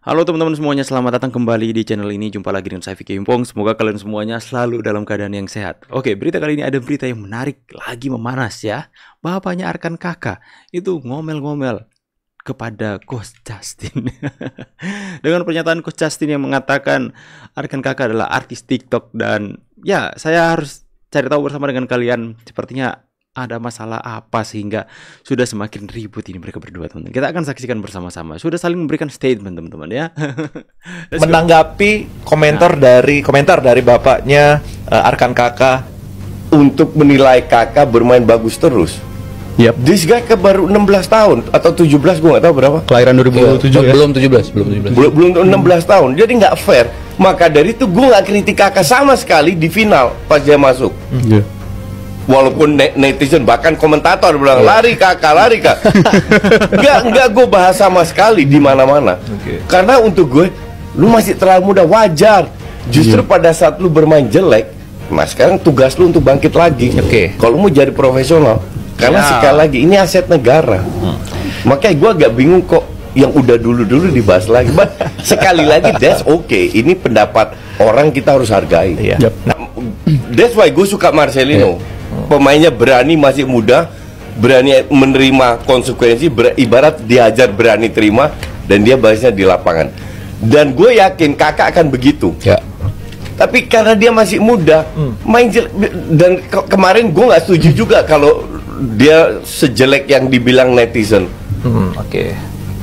Halo teman-teman semuanya, selamat datang kembali di channel ini. Jumpa lagi dengan saya Vicky Impong. Semoga kalian semuanya selalu dalam keadaan yang sehat. Oke, berita kali ini ada berita yang menarik, lagi memanas ya. Bapaknya Arkan Kakak itu ngomel-ngomel kepada Coach Justin. Dengan pernyataan Coach Justin yang mengatakan Arkan Kakak adalah artis TikTok. Dan ya, saya harus cari tahu bersama dengan kalian, sepertinya ada masalah apa sehingga sudah semakin ribut ini mereka berdua, teman-teman. Kita akan saksikan bersama-sama. Sudah saling memberikan statement, teman-teman ya. Menanggapi komentar dari bapaknya Arkan Kakak untuk menilai kakak bermain bagus terus. Yep. This guy baru 16 tahun atau 17, gue nggak tahu berapa. Kelahiran 2007 ya? Belum 17. Belum 16 tahun. Jadi nggak fair. Maka dari itu gue nggak kritik kakak sama sekali di final pas dia masuk. Yeah. Walaupun netizen bahkan komentator bilang lari kakak. Nggak gue bahas sama sekali di mana-mana. Karena untuk gue, lu masih terlalu muda, wajar. Justru pada saat lu bermain jelek, nah sekarang tugas lu untuk bangkit lagi. Kalau mau jadi profesional, karena sekali lagi ini aset negara. Makanya gue agak bingung kok yang udah dulu dibahas lagi. But sekali lagi that's okay. Ini pendapat orang, kita harus hargai. That's why gue suka Marcelino. Pemainnya berani, masih muda, berani menerima konsekuensi, ibarat diajar berani terima, dan dia bahasnya di lapangan. Dan gue yakin kakak akan begitu. Tapi karena dia masih muda, main jelek. Dan kemarin gue nggak setuju juga kalau dia sejelek yang dibilang netizen.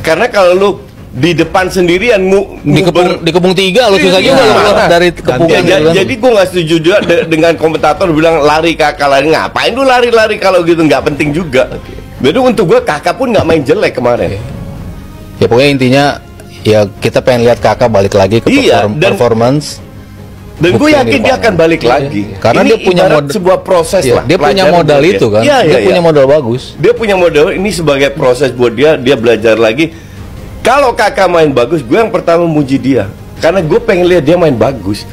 Karena kalau lu di depan sendirian di kebun 3 lu susah juga keluar dari kepungan. Jadi gue nggak setuju juga dengan komentator bilang lari kakak lari. Ngapain lu lari kalau gitu, nggak penting juga. Jadi untuk gue kakak pun nggak main jelek kemarin. Ya pokoknya intinya ya kita pengen lihat kakak balik lagi ke performance. Dan gue yakin dia akan balik lagi. Karena ini dia punya sebuah proses lah. Dia punya modal itu kan. Dia punya modal bagus. Dia punya modal, ini sebagai proses buat dia belajar lagi. Kalau kakak main bagus, gue yang pertama muji dia. Karena gue pengen lihat dia main bagus.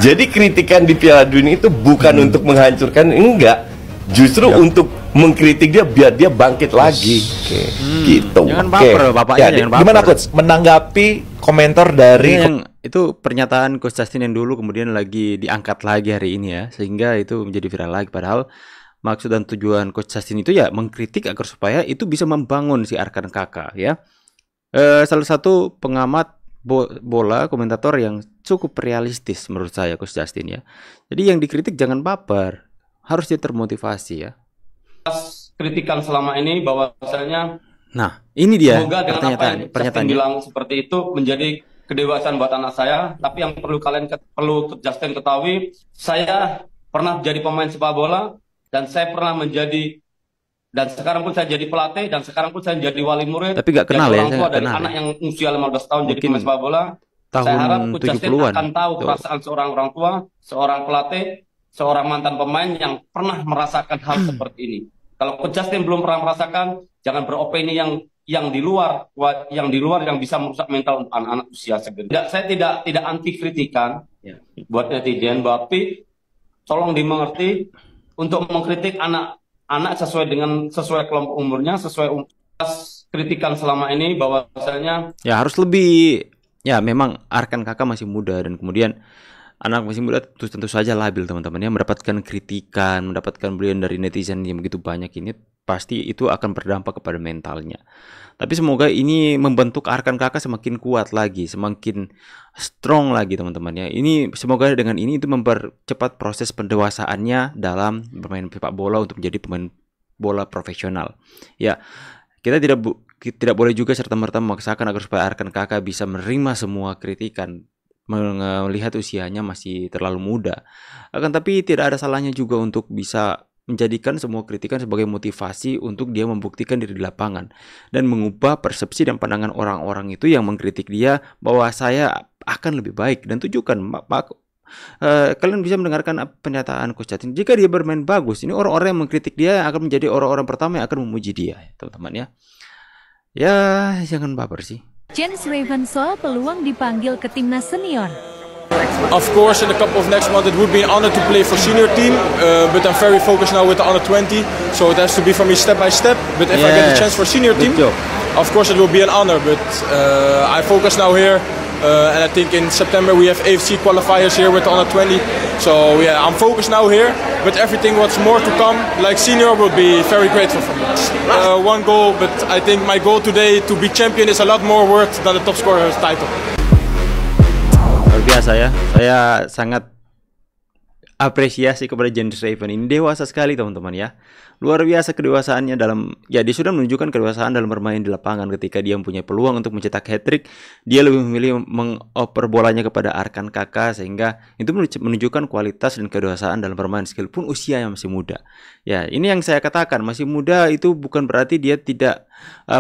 Jadi kritikan di Piala Dunia itu bukan untuk menghancurkan, enggak. Justru untuk mengkritik dia biar dia bangkit lagi. Gitu. Jangan baper bapaknya, jangan baper. Gimana Coach? Menanggapi komentar dari itu pernyataan Coach Justin yang dulu kemudian lagi diangkat lagi hari ini ya, sehingga itu menjadi viral lagi. Padahal maksud dan tujuan Coach Justin itu ya mengkritik agar supaya itu bisa membangun si Arkan Kakak ya. Salah satu pengamat bola, komentator yang cukup realistis menurut saya Coach Justin ya. Jadi yang dikritik jangan baper, harus dia termotivasi ya. Kritikan selama ini bahwasanya, nah ini dia semoga dengan apa yang Justin bilang seperti itu menjadi kedewasaan buat anak saya. Tapi yang perlu Justin ketahui, saya pernah jadi pemain sepak bola, dan saya pernah menjadi, dan sekarang pun saya jadi pelatih, dan sekarang pun saya jadi wali murid. Tapi gak kenal ya, orang tua dari anak yang usia 15 tahun jadi pemain sepak bola. Saya harap Coach Justin akan tahu perasaan seorang orang tua, seorang pelatih, seorang mantan pemain yang pernah merasakan hal seperti ini. Kalau Coach Justin belum pernah merasakan, jangan beropini yang di luar yang bisa merusak mental anak-anak usia segini. Saya tidak anti kritikan buat netizen, tapi tolong dimengerti untuk mengkritik anak sesuai kelompok umurnya, sesuai kritikan selama ini bahwasanya ya harus lebih. Ya memang Arkan Kakak masih muda, dan kemudian anak masih muda tentu saja labil, teman-teman ya, mendapatkan kritikan, mendapatkan belian dari netizen yang begitu banyak ini, pasti itu akan berdampak kepada mentalnya. Tapi semoga ini membentuk Arkan Kakak semakin kuat lagi, semakin strong lagi, teman-teman ya. Ini semoga dengan ini itu mempercepat proses pendewasaannya dalam bermain sepak bola untuk menjadi pemain bola profesional. Ya, kita tidak boleh juga serta-merta memaksakan agar supaya Arkan Kakak bisa menerima semua kritikan, melihat usianya masih terlalu muda. Akan tapi tidak ada salahnya juga untuk bisa menjadikan semua kritikan sebagai motivasi untuk dia membuktikan diri di lapangan dan mengubah persepsi dan pandangan orang-orang itu yang mengkritik dia bahwa saya akan lebih baik. Dan tunjukkan, kalian bisa mendengarkan pernyataan Coach Justin. Jika dia bermain bagus, ini orang-orang yang mengkritik dia akan menjadi orang-orang pertama yang akan memuji dia, teman-teman ya. Ya jangan baper sih. Jens Ravensol peluang dipanggil ke timnas senior. Of course, in a couple of next months, it would be an honor to play for senior team, but I'm very focused now with the under 20, so it has to be for me step by step. But if I get the chance for senior team, of course it will be an honor. But I focus now here, and I think in September we have AFC qualifiers here with the under 20. So yeah, I'm focused now here. But everything what's more to come, like senior, will be very grateful for me. One goal, but I think my goal today to be champion is a lot more worth than the top scorer title. Luar biasa ya, saya sangat apresiasi kepada James Raven ini, dewasa sekali teman-teman ya. Luar biasa kedewasaannya dalam, ya dia sudah menunjukkan kedewasaan dalam bermain di lapangan. Ketika dia mempunyai peluang untuk mencetak hat-trick, dia lebih memilih mengoper bolanya kepada Arkan Kakak, sehingga itu menunjukkan kualitas dan kedewasaan dalam bermain meskipun usia yang masih muda. Ya, ini yang saya katakan, masih muda itu bukan berarti dia tidak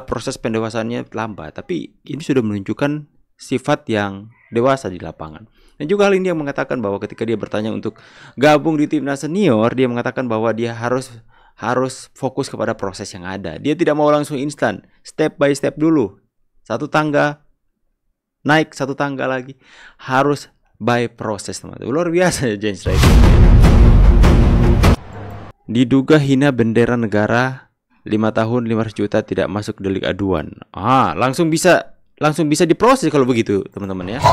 proses pendewasaannya lambat, tapi ini sudah menunjukkan sifat yang dewasa di lapangan. Dan juga hal ini yang mengatakan bahwa ketika dia bertanya untuk gabung di timnas senior, dia mengatakan bahwa dia harus fokus kepada proses yang ada. Dia tidak mau langsung instan, step by step dulu. Satu tangga naik, satu tangga lagi. Harus by proses, teman-teman. Luar biasa ya James Raven. Diduga hina bendera negara, 5 tahun 500 juta tidak masuk delik aduan. Langsung bisa diproses kalau begitu, teman-teman ya.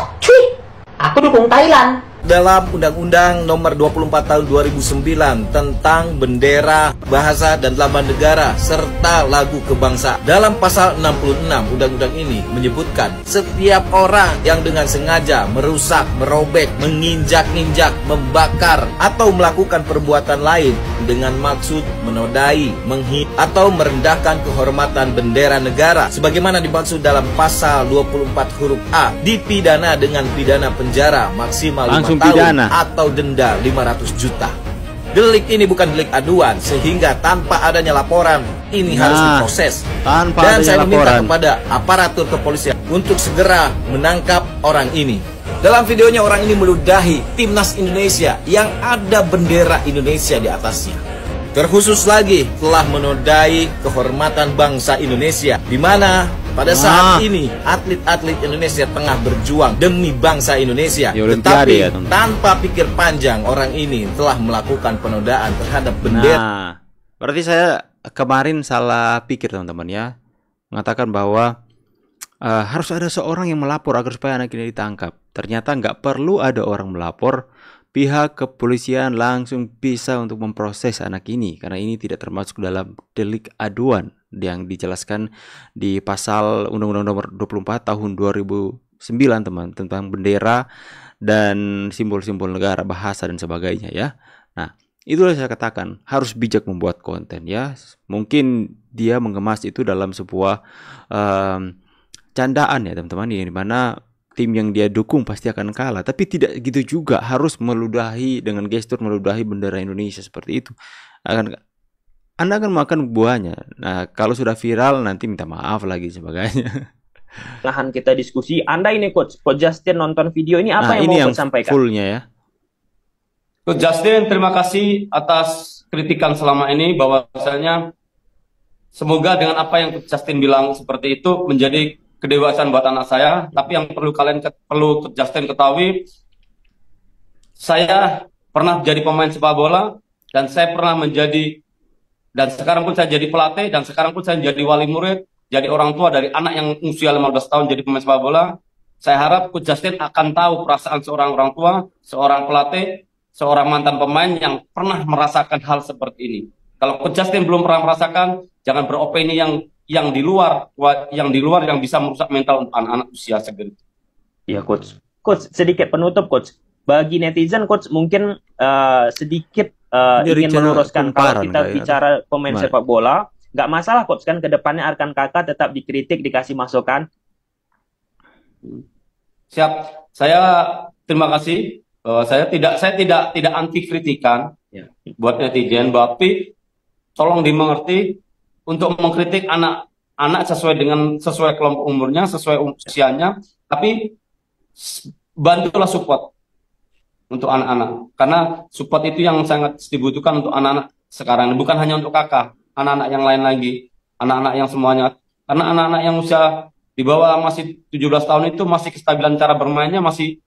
Aku dukung Thailand. Dalam Undang-Undang Nomor 24 Tahun 2009 tentang bendera, bahasa dan lambang negara serta lagu kebangsaan. Dalam pasal 66 undang-undang ini menyebutkan setiap orang yang dengan sengaja merusak, merobek, menginjak-injak, membakar atau melakukan perbuatan lain dengan maksud menodai, menghina atau merendahkan kehormatan bendera negara sebagaimana dimaksud dalam pasal 24 huruf A dipidana dengan pidana penjara maksimal 5 tahun atau denda 500 juta. Delik ini bukan delik aduan, sehingga tanpa adanya laporan ini harus diproses. Dan saya meminta kepada aparatur kepolisian untuk segera menangkap orang ini. Dalam videonya orang ini meludahi timnas Indonesia yang ada bendera Indonesia di atasnya. Terkhusus lagi telah menodai kehormatan bangsa Indonesia, di mana pada saat ini atlet-atlet Indonesia tengah berjuang demi bangsa Indonesia. Tetapi tanpa pikir panjang orang ini telah melakukan penodaan terhadap bendera. Berarti saya kemarin salah pikir teman-teman ya, mengatakan bahwa harus ada seorang yang melapor agar supaya anak ini ditangkap. Ternyata nggak perlu ada orang melapor, pihak kepolisian langsung bisa untuk memproses anak ini karena ini tidak termasuk dalam delik aduan yang dijelaskan di pasal Undang-Undang Nomor 24 Tahun 2009 teman, tentang bendera dan simbol-simbol negara, bahasa dan sebagainya ya. Nah, itulah saya katakan harus bijak membuat konten ya. Mungkin dia mengemas itu dalam sebuah candaan ya teman-teman, di mana tim yang dia dukung pasti akan kalah, tapi tidak gitu juga harus meludahi dengan gestur meludahi bendera Indonesia seperti itu. Anda akan makan buahnya. Nah, kalau sudah viral nanti minta maaf lagi sebagainya. Lahan kita diskusi. Anda ini Coach Justin nonton video ini apa yang mau Coach sampaikan? Fullnya ya. Coach Justin, terima kasih atas kritikan selama ini, bahwasanya semoga dengan apa yang Coach Justin bilang seperti itu menjadi kedewasaan buat anak saya. Tapi yang perlu Coach Justin ketahui, saya pernah jadi pemain sepak bola, dan saya pernah menjadi, dan sekarang pun saya jadi pelatih, dan sekarang pun saya jadi wali murid, jadi orang tua dari anak yang usia 15 tahun jadi pemain sepak bola. Saya harap Coach Justin akan tahu perasaan seorang orang tua, seorang pelatih, seorang mantan pemain yang pernah merasakan hal seperti ini. Kalau Coach Justin belum pernah merasakan, jangan beropini yang di luar yang bisa merusak mental untuk anak-anak usia segitu. Ya Coach. Coach, sedikit penutup Coach. Bagi netizen Coach mungkin sedikit ingin meluruskan kalau kita bicara pemain sepak bola, nggak masalah Coach kan kedepannya Arkan Kakak tetap dikritik, dikasih masukan. Siap, saya terima kasih. Saya tidak anti kritikan buat netizen, tapi tolong dimengerti untuk mengkritik anak sesuai kelompok umurnya, sesuai usianya, tapi bantulah support untuk anak-anak, karena support itu yang sangat dibutuhkan untuk anak-anak sekarang, bukan hanya untuk kakak, anak-anak yang lain lagi, anak-anak yang semuanya, karena anak-anak yang usia di bawah masih 17 tahun itu masih kestabilan cara bermainnya masih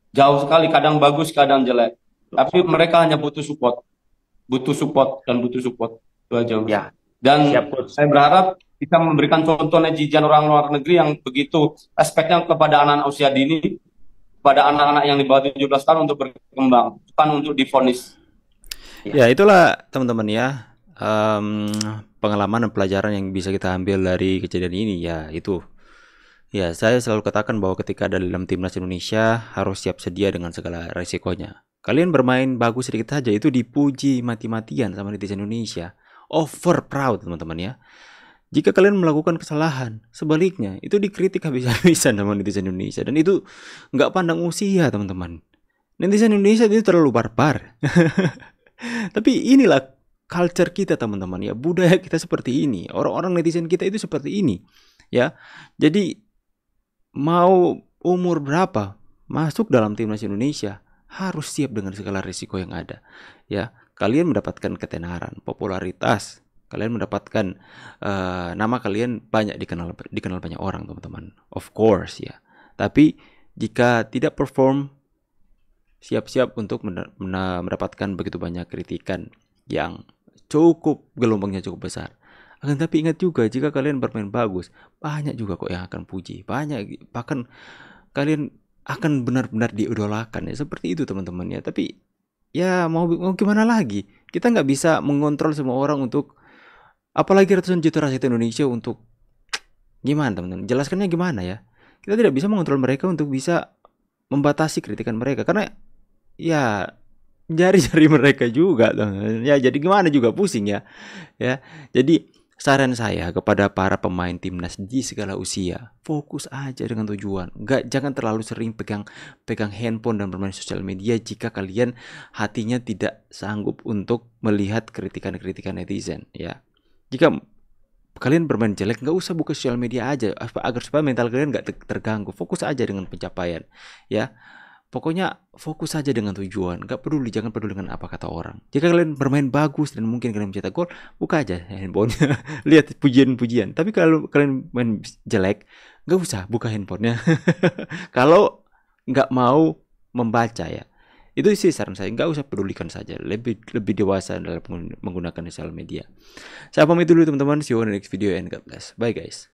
jauh sekali, kadang bagus, kadang jelek, tapi mereka hanya butuh support dan butuh support itu aja. Ya. Dan saya berharap bisa memberikan contoh netizen orang luar negeri yang begitu respeknya kepada anak-anak usia dini, kepada anak-anak yang di bawah 17 tahun untuk berkembang, bukan untuk divonis. Ya, itulah teman-teman ya, pengalaman dan pelajaran yang bisa kita ambil dari kejadian ini ya. Itu ya, saya selalu katakan bahwa ketika ada dalam timnas Indonesia harus siap sedia dengan segala resikonya. Kalian bermain bagus sedikit saja itu dipuji mati-matian sama netizen Indonesia, over proud teman-teman ya. Jika kalian melakukan kesalahan, sebaliknya itu dikritik habis-habisan sama netizen Indonesia, dan itu nggak pandang usia teman-teman. Netizen Indonesia itu terlalu barbar. Tapi inilah culture kita teman-teman ya, budaya kita seperti ini, orang-orang netizen kita itu seperti ini ya. Jadi mau umur berapa masuk dalam timnas Indonesia harus siap dengan segala risiko yang ada ya. Kalian mendapatkan ketenaran, popularitas, kalian mendapatkan nama kalian banyak dikenal banyak orang teman-teman, of course ya. Tapi jika tidak perform, siap-siap untuk mendapatkan begitu banyak kritikan yang gelombangnya cukup besar. Akan tapi ingat juga, jika kalian bermain bagus, banyak juga kok yang akan puji, banyak, bahkan kalian akan benar-benar diidolakan ya, seperti itu teman-teman ya. Tapi ya mau gimana lagi, kita nggak bisa mengontrol semua orang untuk, apalagi ratusan juta rakyat Indonesia untuk gimana teman-teman, jelaskannya gimana ya. Kita tidak bisa mengontrol mereka untuk bisa membatasi kritikan mereka, karena ya jari-jari mereka juga teman-teman. Ya jadi gimana juga pusing ya. Jadi saran saya kepada para pemain timnas di segala usia, fokus aja dengan tujuan. Jangan terlalu sering pegang handphone dan bermain sosial media jika kalian hatinya tidak sanggup untuk melihat kritikan-kritikan netizen ya. Jika kalian bermain jelek, nggak usah buka sosial media aja, agar supaya mental kalian nggak terganggu. Fokus aja dengan pencapaian ya. Pokoknya fokus saja dengan tujuan, jangan peduli dengan apa kata orang. Jika kalian bermain bagus dan mungkin kalian mencetak gol, buka aja handphonenya, lihat pujian-pujian. Tapi kalau kalian main jelek, nggak usah buka handphonenya. Kalau nggak mau membaca ya, itu sih saran saya, nggak usah pedulikan saja, lebih dewasa dalam menggunakan sosial media. Saya pamit dulu teman-teman, see you on the next video and God bless. Bye guys.